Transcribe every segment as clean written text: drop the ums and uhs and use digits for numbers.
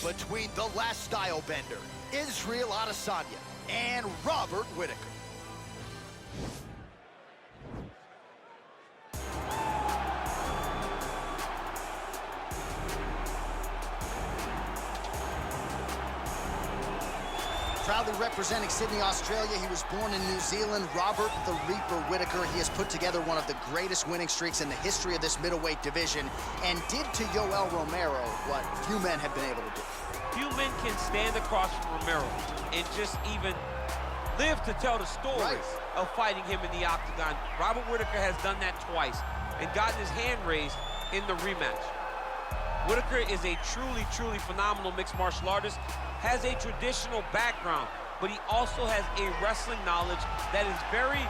between the last style bender, Israel Adesanya, and Robert Whittaker. Proudly representing Sydney, Australia, he was born in New Zealand, Robert the Reaper Whittaker. He has put together one of the greatest winning streaks in the history of this middleweight division and did to Yoel Romero what few men have been able to do. Few men can stand across from Romero and just even live to tell the story of fighting him in the octagon. Robert Whittaker has done that twice and gotten his hand raised in the rematch. Whittaker is a truly, truly phenomenal mixed martial artist, has a traditional background, but he also has a wrestling knowledge that is very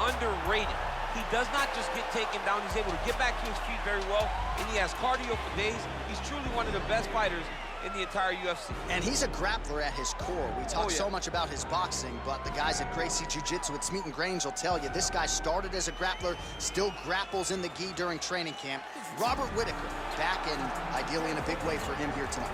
underrated. He does not just get taken down, he's able to get back to his feet very well, and he has cardio for days. He's truly one of the best fighters in the entire UFC. And he's a grappler at his core. We talk so much about his boxing, but the guys at Gracie Jiu-Jitsu at Smeaton Grange will tell you this guy started as a grappler, still grapples in the gi during training camp. Robert Whittaker back and ideally in a big way for him here tonight.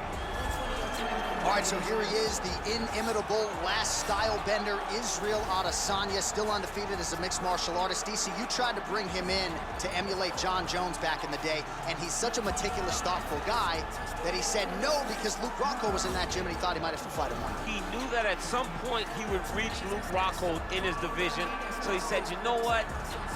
All right, so here he is, the inimitable last style bender, Israel Adesanya, still undefeated as a mixed martial artist. DC, you tried to bring him in to emulate John Jones back in the day, and he's such a meticulous, thoughtful guy that he said no because Luke Rocco was in that gym and he thought he might have to fight him one day. He knew that at some point he would reach Luke Rocco in his division, so he said, you know what?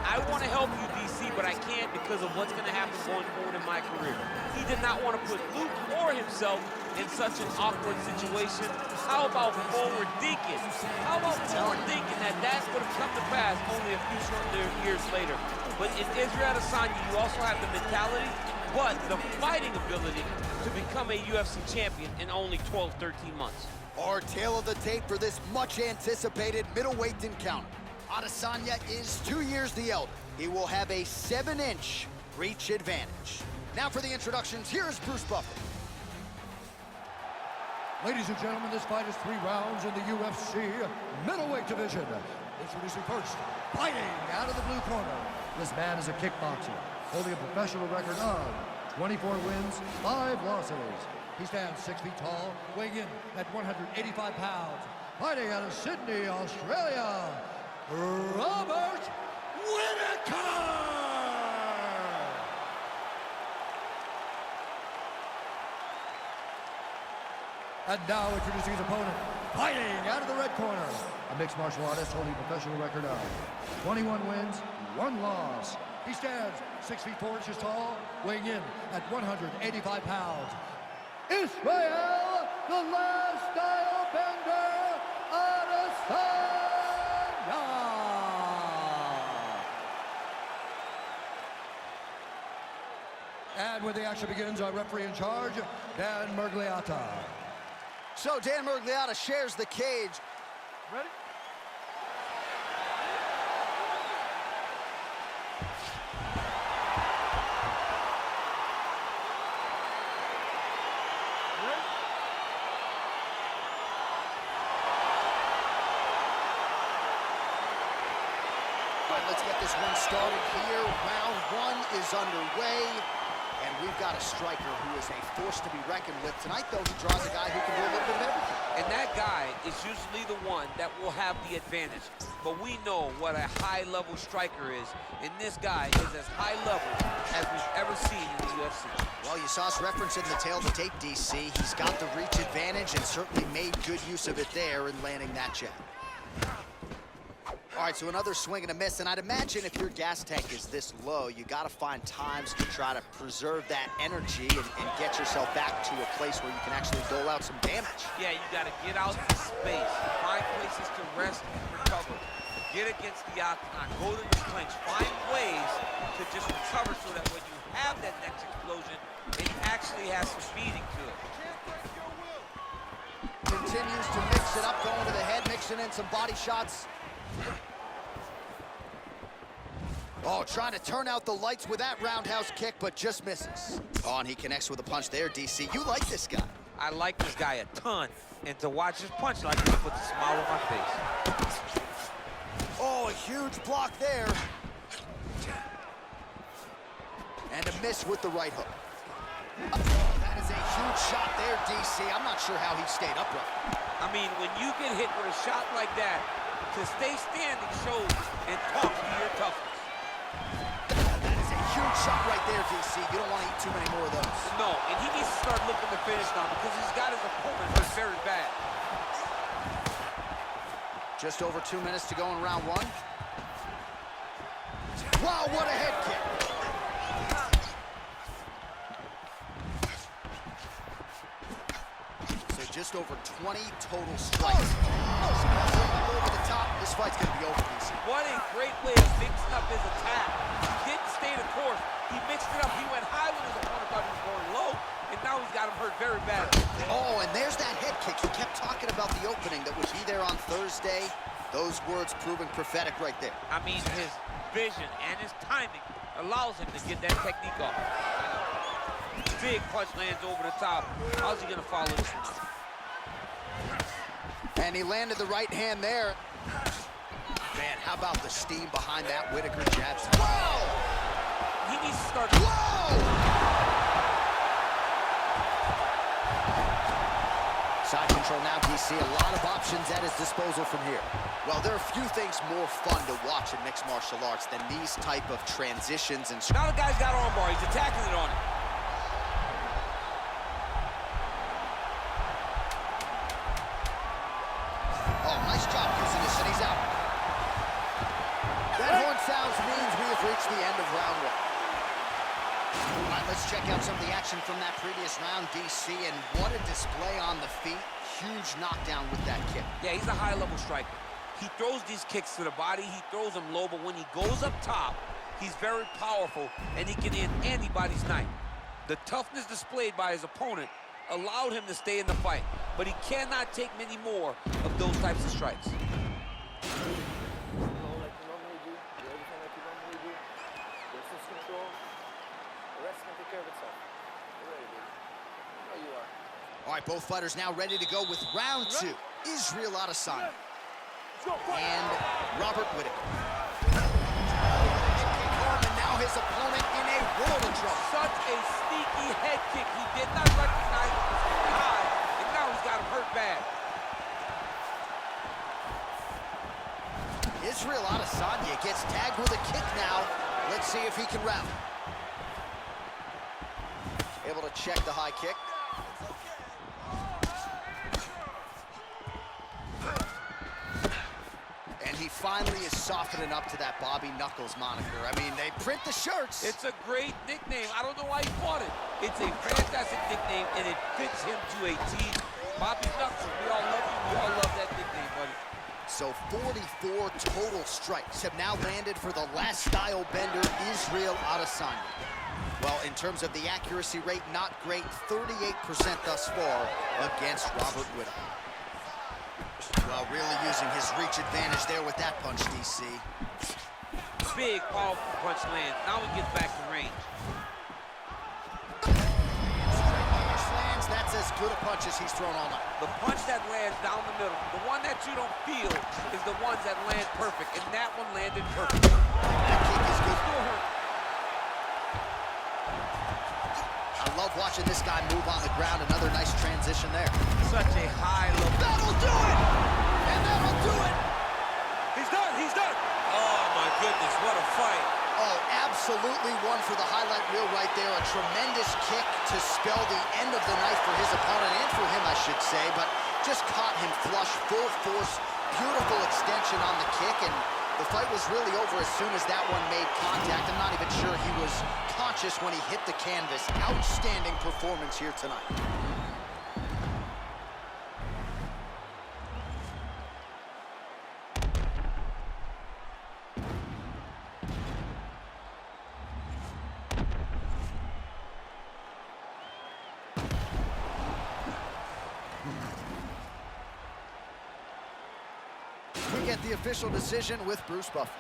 I want to help you, DC, but I can't because of what's going to happen going forward in my career. He did not want to put Luke or himself in such an awkward situation. How about forward thinking? How about forward thinking that that's going to come to pass only a few short years later? But in Israel Adesanya, you also have the mentality, but the fighting ability to become a UFC champion in only 12, 13 months. Our tale of the tape for this much-anticipated middleweight encounter. Adesanya is 2 years the elder. He will have a 7-inch reach advantage. Now for the introductions, here's Bruce Buffer. Ladies and gentlemen, this fight is 3 rounds in the UFC middleweight division. Introducing first, fighting out of the blue corner. This man is a kickboxer, holding a professional record of 24 wins, 5 losses. He stands 6 feet tall, weighing in at 185 pounds. Fighting out of Sydney, Australia, Robert Whittaker! And now introducing his opponent, fighting out of the red corner, a mixed martial artist holding a professional record of 21 wins, 1 loss. He stands 6 feet 4 inches tall, weighing in at 185 pounds. Israel, the last style bender, Adesanya! And when the action begins, our referee in charge, Dan Mergliata. So Dan Mergliata shares the cage. Ready? All right, let's get this one started here. Round 1 is underway. And we've got a striker who is a force to be reckoned with. Tonight, though, he draws a guy who can do a little bit of everything. And that guy is usually the one that will have the advantage. But we know what a high-level striker is, and this guy is as high level as we've ever seen in the UFC. Well, you saw us reference in the tail of the tape, DC. He's got the reach advantage and certainly made good use of it there in landing that jab. All right, so another swing and a miss, and I'd imagine if your gas tank is this low, you got to find times to try to preserve that energy and get yourself back to a place where you can actually dole out some damage. Yeah, you got to get out to space, find places to rest and recover. Get against the octagon, go to the clinch, find ways to just recover so that when you have that next explosion, it actually has some speeding to it. Continues to mix it up, going to the head, mixing in some body shots. Oh, trying to turn out the lights with that roundhouse kick, but just misses. Oh, and he connects with a punch there, DC. You like this guy. I like this guy a ton, and to watch his punch like this puts a smile on my face. Oh, a huge block there. And a miss with the right hook. That is a huge shot there, DC. I'm not sure how he stayed upright. I mean, when you get hit with a shot like that, to stay standing shows and talks to your toughness. That is a huge shot right there, DC. You don't want to eat too many more of those. No, and he needs to start looking to finish now because he's got his opponent hurt very bad. Just over 2 minutes to go in round one. Wow, what a head kick. So just over 20 total strikes. Over the top, this fight's gonna be over, DC. What a great way of mixing up his attack. He didn't stay the course. He mixed it up. He went high when his opponent thought he was going low, and now he's got him hurt very badly. Oh, and there's that head kick. He kept talking about the opening that would be there on Thursday. Those words proving prophetic right there. I mean, his vision and his timing allows him to get that technique off. Big punch lands over the top. How's he gonna follow this one? And he landed the right hand there. Man, how about the steam behind that Whittaker jab? Whoa! He needs to start. Whoa! Side control now, DC. A lot of options at his disposal from here. Well, there are few things more fun to watch in mixed martial arts than these type of transitions and... Now the guy's got armbar. He's attacking it on him. Oh, nice job using this, and he's out. That horn sounds means we have reached the end of round one. All right, let's check out some of the action from that previous round, DC, and what a display on the feet. Huge knockdown with that kick. Yeah, he's a high-level striker. He throws these kicks to the body. He throws them low, but when he goes up top, he's very powerful, and he can end anybody's night. The toughness displayed by his opponent allowed him to stay in the fight, but he cannot take many more of those types of strikes. Like you normally do everything like you normally do. Distance control. The rest can take care of itself. You're ready, baby. You know you are. All right, both fighters now ready to go with round two. Israel Adesanya and Robert Whittaker. And now his opponent in a world of trouble. Such a sneaky head kick. He did not recognize it was high, and now he's got him hurt bad. Israel Adesanya gets tagged with a kick now. Let's see if he can round. Able to check the high kick. And he finally is softening up to that Bobby Knuckles moniker. I mean, they print the shirts. It's a great nickname. I don't know why he bought it. It's a fantastic nickname, and it fits him to a T. Bobby Knuckles, we all love you. We all love that nickname, buddy. So 44 total strikes have now landed for the last style bender, Israel Adesanya. Well, in terms of the accuracy rate, not great. 38% thus far against Robert Whittaker. Well, really using his reach advantage there with that punch, DC. Big, powerful punch lands. Now he gets back to range. Lands, that's as good a punch as he's thrown all night. The punch that lands down the middle, the one that you don't feel, is the ones that land perfect, and that one landed perfect. That kick is good. I love watching this guy move on the ground. Another nice transition there. Such a high level. That'll do it! And that'll do it! He's done, he's done! Oh my goodness, what a fight. Oh, absolutely one for the highlight reel right there. A tremendous kick to spell the end of the night for his opponent, and for him, I should say, but just caught him flush, full force, beautiful extension on the kick, and the fight was really over as soon as that one made contact. I'm not even sure he was conscious when he hit the canvas. Outstanding performance here tonight. We get the official decision with Bruce Buffer.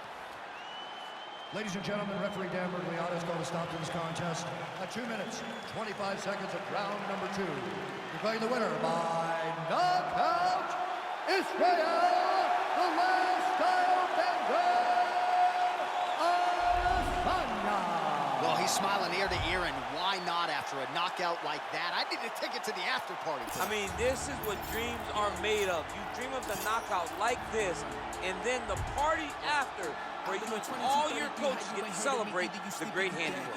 Ladies and gentlemen, referee Dan Bergliano is going to stop to this contest at 2 minutes, 25 seconds of round number 2. Declaring the winner by knockout, Israel, the last style bender, Adesanya. Well, he smiling ear to ear, and why not after a knockout like that? I need a ticket to the after party. I mean, this is what dreams are made of. You dream of the knockout like this, and then the party after, where you and all your coaches get to celebrate the great handiwork.